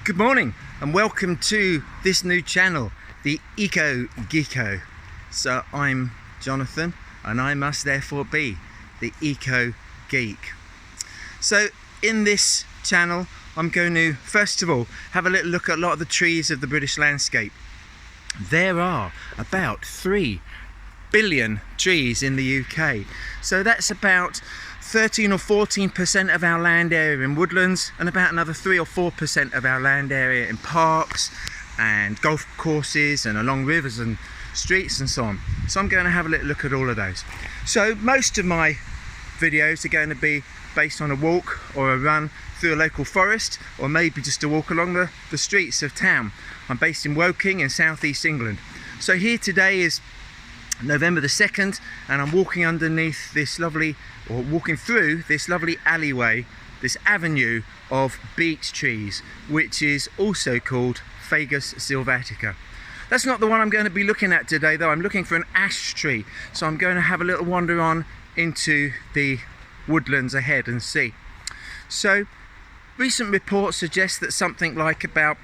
Good morning and welcome to this new channel, the EcoGeeko. So I'm Jonathan and I must therefore be the Eco Geek. So in this channel I'm going to first of all have a little look at a lot of the trees of the British landscape. There are about 3 billion trees in the UK, so that's about 13 or 14% of our land area in woodlands and about another 3 or 4% of our land area in parks and golf courses and along rivers and streets and so on. So I'm going to have a little look at all of those. So most of my videos are going to be based on a walk or a run through a local forest, or maybe just a walk along the streets of town. I'm based in Woking in southeast England. So here today is November the 2nd and I'm walking underneath this lovely, or walking through this lovely alleyway, this avenue of beech trees, which is also called Fagus sylvatica. That's not the one I'm going to be looking at today though. I'm looking for an ash tree, so I'm going to have a little wander on into the woodlands ahead and see. So recent reports suggest that something like about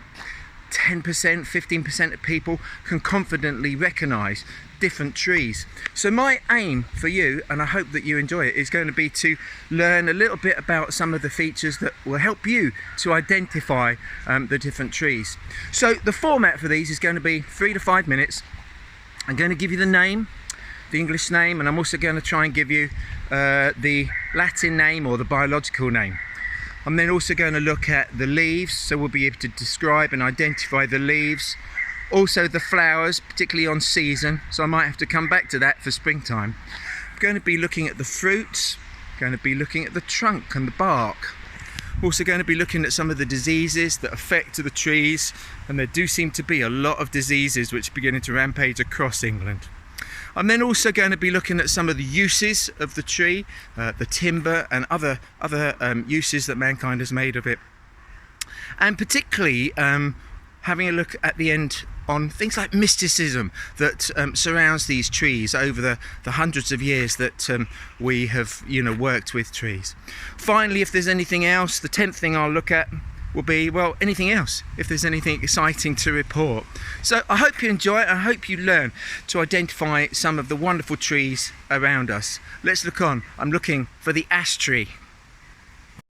10%, 15% of people can confidently recognise different trees. So my aim for you, and I hope that you enjoy it, is going to be to learn a little bit about some of the features that will help you to identify the different trees. So the format for these is going to be 3 to 5 minutes. I'm going to give you the name, the English name, and I'm also going to try and give you the Latin name or the biological name. I'm then also going to look at the leaves, so we'll be able to describe and identify the leaves. Also the flowers, particularly on season, so I might have to come back to that for springtime. I'm going to be looking at the fruits, going to be looking at the trunk and the bark. I'm also going to be looking at some of the diseases that affect the trees, and there do seem to be a lot of diseases which are beginning to rampage across England. I'm then also going to be looking at some of the uses of the tree, the timber and other uses that mankind has made of it. And particularly having a look at the end on things like mysticism that surrounds these trees over the hundreds of years that we have worked with trees. Finally, if there's anything else, the 10th thing I'll look at will be, well, anything else, if there's anything exciting to report. So I hope you enjoy it. I hope you learn to identify some of the wonderful trees around us. Let's look on. I'm looking for the ash tree.